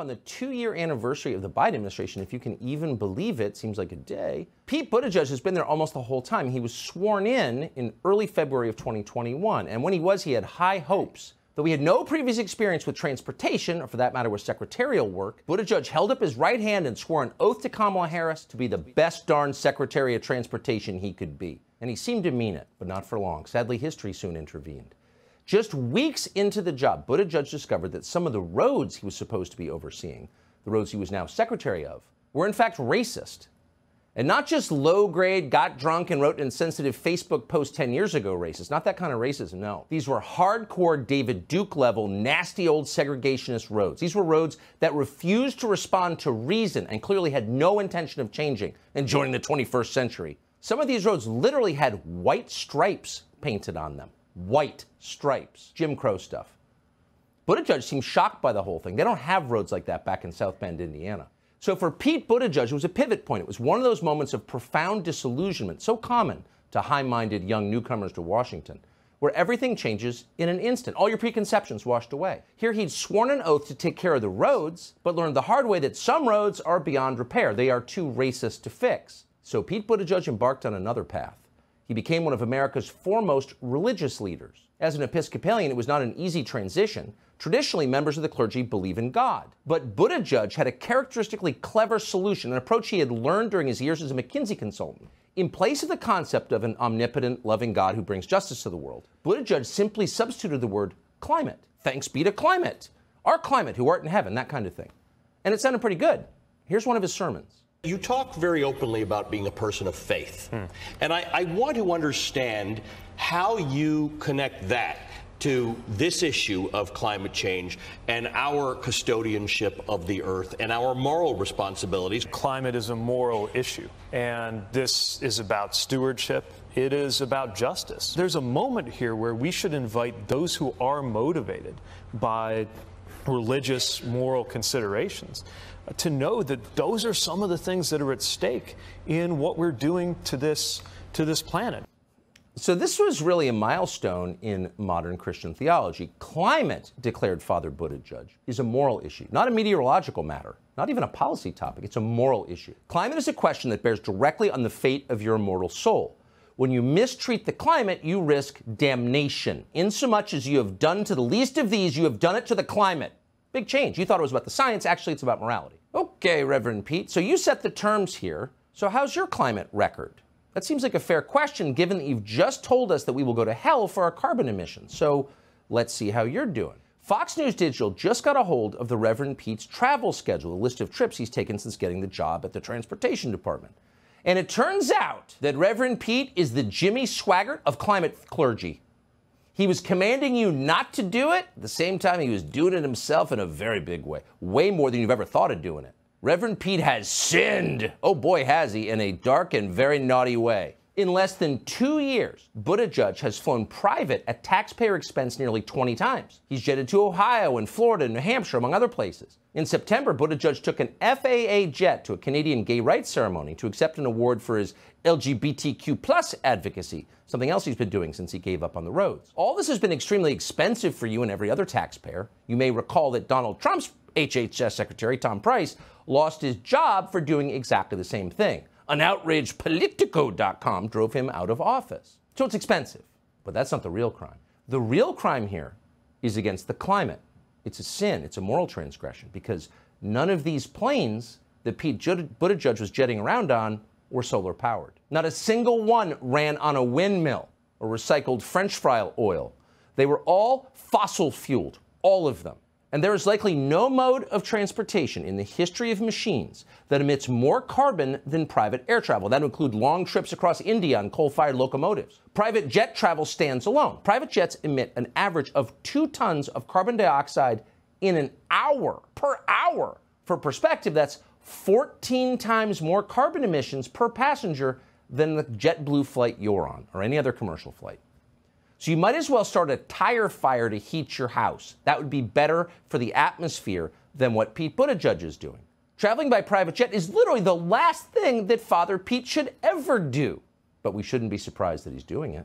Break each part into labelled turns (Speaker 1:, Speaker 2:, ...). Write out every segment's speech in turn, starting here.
Speaker 1: on the 2-year anniversary of the Biden administration, if you can even believe it, seems like a day. Pete Buttigieg has been there almost the whole time. He was sworn in early February of 2021. And when he was, he had high hopes. Though he had no previous experience with transportation, or for that matter with secretarial work, Buttigieg held up his right hand and swore an oath to Kamala Harris to be the best darn Secretary of Transportation he could be. And he seemed to mean it, but not for long. Sadly, history soon intervened. Just weeks into the job, Buttigieg discovered that some of the roads he was supposed to be overseeing, the roads he was now secretary of, were in fact racist. And not just low-grade, got drunk and wrote an insensitive Facebook post 10 years ago racist. Not that kind of racism, no. These were hardcore David Duke-level, nasty old segregationist roads. These were roads that refused to respond to reason and clearly had no intention of changing and joining the 21st century. Some of these roads literally had white stripes painted on them. White stripes. Jim Crow stuff. Buttigieg seemed shocked by the whole thing. They don't have roads like that back in South Bend, Indiana. So for Pete Buttigieg, it was a pivot point. It was one of those moments of profound disillusionment, so common to high-minded young newcomers to Washington, where everything changes in an instant. All your preconceptions washed away. Here he'd sworn an oath to take care of the roads, but learned the hard way that some roads are beyond repair. They are too racist to fix. So Pete Buttigieg embarked on another path. He became one of America's foremost religious leaders. As an Episcopalian, it was not an easy transition. Traditionally, members of the clergy believe in God. But Buttigieg had a characteristically clever solution, an approach he had learned during his years as a McKinsey consultant. In place of the concept of an omnipotent, loving God who brings justice to the world, Buttigieg simply substituted the word climate. Thanks be to climate. Our climate, who art in heaven, that kind of thing. And it sounded pretty good. Here's one of his sermons.
Speaker 2: You talk very openly about being a person of faith. And I want to understand how you connect that to this issue of climate change and our custodianship of the earth and our moral responsibilities.
Speaker 3: Climate is a moral issue, and this is about stewardship. It is about justice. There's a moment here where we should invite those who are motivated by religious, moral considerations to know that those are some of the things that are at stake in what we're doing to this planet.
Speaker 1: So this was really a milestone in modern Christian theology. Climate, declared Father Buttigieg, is a moral issue, not a meteorological matter, not even a policy topic. It's a moral issue. Climate is a question that bears directly on the fate of your immortal soul. When you mistreat the climate, you risk damnation. Insomuch as you have done to the least of these, you have done it to the climate. Big change. You thought it was about the science. Actually, it's about morality. Okay, Reverend Pete, so you set the terms here. So how's your climate record? That seems like a fair question, given that you've just told us that we will go to hell for our carbon emissions. So let's see how you're doing. Fox News Digital just got a hold of the Reverend Pete's travel schedule, a list of trips he's taken since getting the job at the Transportation Department. And it turns out that Reverend Pete is the Jimmy Swaggart of climate clergy. He was commanding you not to do it. At the same time, he was doing it himself in a very big way. Way more than you've ever thought of doing it. Reverend Pete has sinned. Oh boy, has he, in a dark and very naughty way. In less than 2 years, Buttigieg has flown private at taxpayer expense nearly 20 times. He's jetted to Ohio and Florida and New Hampshire, among other places. In September, Buttigieg took an FAA jet to a Canadian gay rights ceremony to accept an award for his LGBTQ+ advocacy, something else he's been doing since he gave up on the roads. All this has been extremely expensive for you and every other taxpayer. You may recall that Donald Trump's HHS Secretary, Tom Price, lost his job for doing exactly the same thing. An outraged Politico.com drove him out of office. So it's expensive, but that's not the real crime. The real crime here is against the climate. It's a sin. It's a moral transgression, because none of these planes that Pete Buttigieg was jetting around on were solar powered. Not a single one ran on a windmill or recycled French fry oil. They were all fossil fueled, all of them. And there is likely no mode of transportation in the history of machines that emits more carbon than private air travel. That would include long trips across India on coal-fired locomotives. Private jet travel stands alone. Private jets emit an average of 2 tons of carbon dioxide in an hour, per hour. For perspective, that's 14 times more carbon emissions per passenger than the JetBlue flight you're on, or any other commercial flight. So you might as well start a tire fire to heat your house. That would be better for the atmosphere than what Pete Buttigieg is doing. Traveling by private jet is literally the last thing that Father Pete should ever do. But we shouldn't be surprised that he's doing it.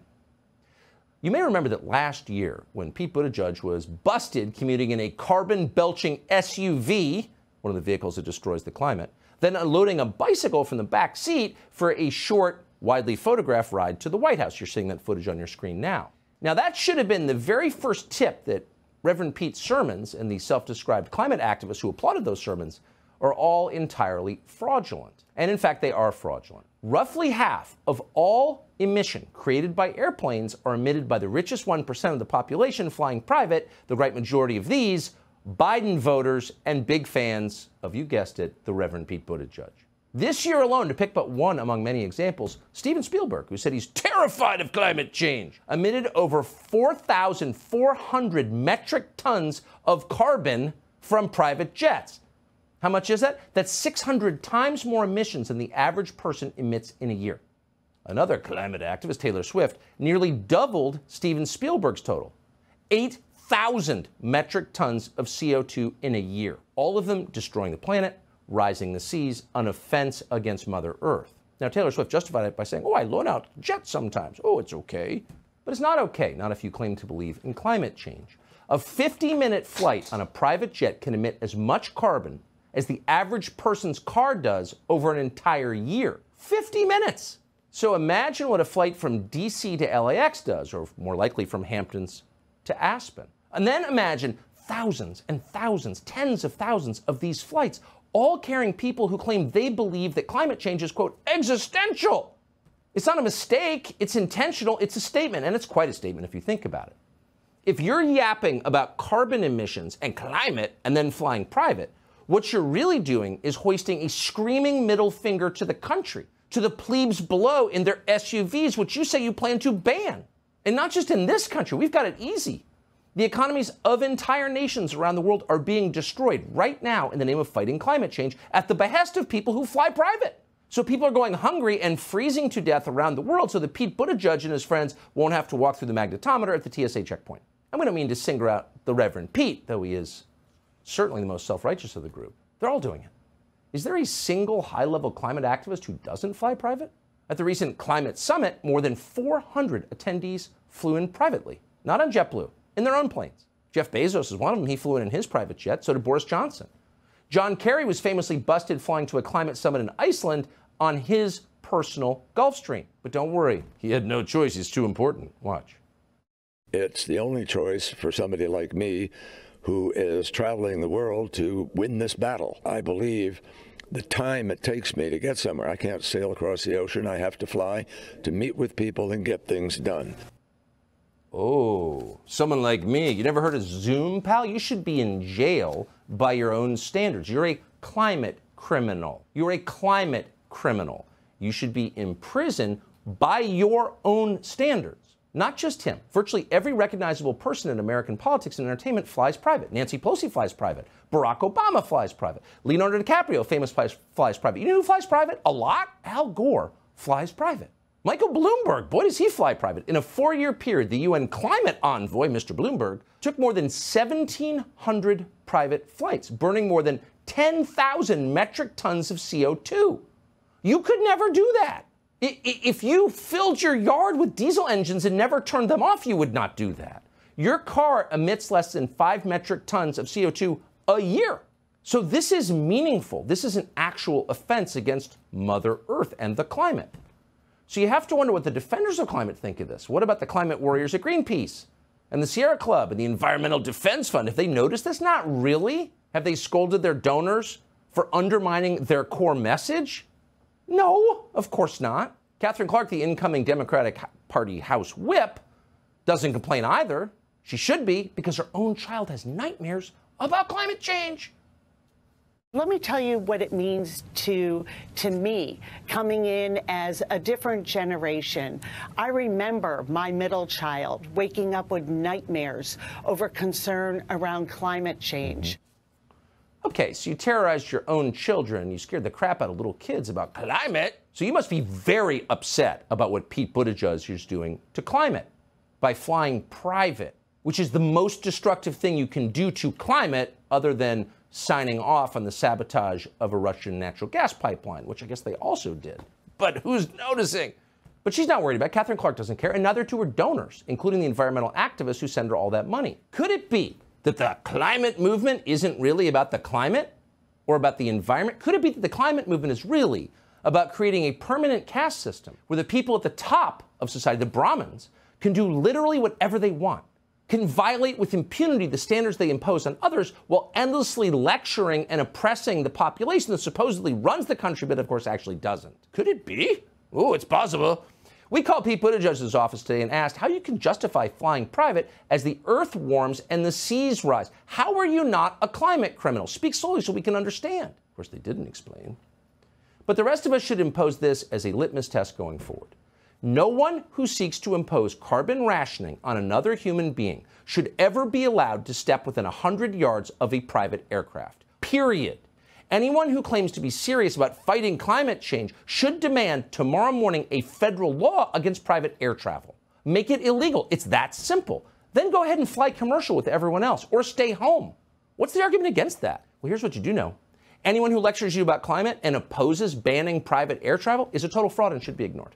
Speaker 1: You may remember that last year, when Pete Buttigieg was busted commuting in a carbon-belching SUV, one of the vehicles that destroys the climate, then unloading a bicycle from the back seat for a short, widely photographed ride to the White House. You're seeing that footage on your screen now. Now, that should have been the very first tip that Reverend Pete's sermons and the self-described climate activists who applauded those sermons are all entirely fraudulent. And in fact, they are fraudulent. Roughly half of all emission created by airplanes are emitted by the richest 1% of the population flying private, the great majority of these Biden voters and big fans of, you guessed it, the Reverend Pete Buttigieg. This year alone, to pick but one among many examples, Steven Spielberg, who said he's terrified of climate change, emitted over 4,400 metric tons of carbon from private jets. How much is that? That's 600 times more emissions than the average person emits in a year. Another climate activist, Taylor Swift, nearly doubled Steven Spielberg's total. 8,000 metric tons of CO2 in a year. All of them destroying the planet, rising the seas, an offense against Mother Earth. Now, Taylor Swift justified it by saying, oh, I loan out jets sometimes. Oh, it's okay. But it's not okay, not if you claim to believe in climate change. A 50-minute flight on a private jet can emit as much carbon as the average person's car does over an entire year. 50 minutes! So imagine what a flight from DC to LAX does, or more likely from Hamptons to Aspen. And then imagine thousands and thousands, tens of thousands of these flights, all carrying people who claim they believe that climate change is, quote, existential. It's not a mistake, it's intentional, it's a statement, and it's quite a statement if you think about it. If you're yapping about carbon emissions and climate and then flying private, what you're really doing is hoisting a screaming middle finger to the country, to the plebes below in their SUVs, which you say you plan to ban. And not just in this country, we've got it easy. The economies of entire nations around the world are being destroyed right now in the name of fighting climate change at the behest of people who fly private. So people are going hungry and freezing to death around the world so that Pete Buttigieg and his friends won't have to walk through the magnetometer at the TSA checkpoint. And we don't mean to single out the Reverend Pete, though he is certainly the most self-righteous of the group. They're all doing it. Is there a single high-level climate activist who doesn't fly private? At the recent climate summit, more than 400 attendees flew in privately, not on JetBlue, in their own planes. Jeff Bezos is one of them. He flew in his private jet. So did Boris Johnson. John Kerry was famously busted flying to a climate summit in Iceland on his personal Gulfstream. But don't worry, he had no choice. He's too important. Watch.
Speaker 4: It's the only choice for somebody like me who is traveling the world to win this battle. I believe the time it takes me to get somewhere, I can't sail across the ocean. I have to fly to meet with people and get things done.
Speaker 1: Oh, someone like me. You never heard of Zoom, pal? You should be in jail by your own standards. You're a climate criminal. You're a climate criminal. You should be in prison by your own standards. Not just him. Virtually every recognizable person in American politics and entertainment flies private. Nancy Pelosi flies private. Barack Obama flies private. Leonardo DiCaprio, famous, flies private. You know who flies private? A lot? Al Gore flies private. Michael Bloomberg, boy, does he fly private. In a 4-year period, the UN climate envoy, Mr. Bloomberg, took more than 1,700 private flights, burning more than 10,000 metric tons of CO2. You could never do that. If you filled your yard with diesel engines and never turned them off, you would not do that. Your car emits less than 5 metric tons of CO2 a year. So this is meaningful. This is an actual offense against Mother Earth and the climate. So you have to wonder what the defenders of climate think of this. What about the climate warriors at Greenpeace and the Sierra Club and the Environmental Defense Fund? Have they noticed this? Not really. Have they scolded their donors for undermining their core message? No, of course not. Catherine Clark, the incoming Democratic Party House whip, doesn't complain either. She should be, because her own child has nightmares about climate change.
Speaker 5: Let me tell you what it means to me, coming in as a different generation. I remember my middle child waking up with nightmares over concern around climate change.
Speaker 1: Okay, so you terrorized your own children. You scared the crap out of little kids about climate. So you must be very upset about what Pete Buttigieg is doing to climate by flying private, which is the most destructive thing you can do to climate other than signing off on the sabotage of a Russian natural gas pipeline, which I guess they also did. But who's noticing? But she's not worried about it. Catherine Clark doesn't care, and neither do her donors, including the environmental activists who send her all that money. Could it be that the climate movement isn't really about the climate? or about the environment? Could it be that the climate movement is really about creating a permanent caste system where the people at the top of society, the Brahmins, can do literally whatever they want, can violate with impunity the standards they impose on others while endlessly lecturing and oppressing the population that supposedly runs the country, but of course actually doesn't? Could it be? Oh, it's possible. We called Pete Buttigieg's office today and asked how you can justify flying private as the earth warms and the seas rise. How are you not a climate criminal? Speak slowly so we can understand. Of course, they didn't explain. But the rest of us should impose this as a litmus test going forward. No one who seeks to impose carbon rationing on another human being should ever be allowed to step within 100 yards of a private aircraft. Period. Anyone who claims to be serious about fighting climate change should demand tomorrow morning a federal law against private air travel. Make it illegal. It's that simple. Then go ahead and fly commercial with everyone else or stay home. What's the argument against that? Well, here's what you do know. Anyone who lectures you about climate and opposes banning private air travel is a total fraud and should be ignored.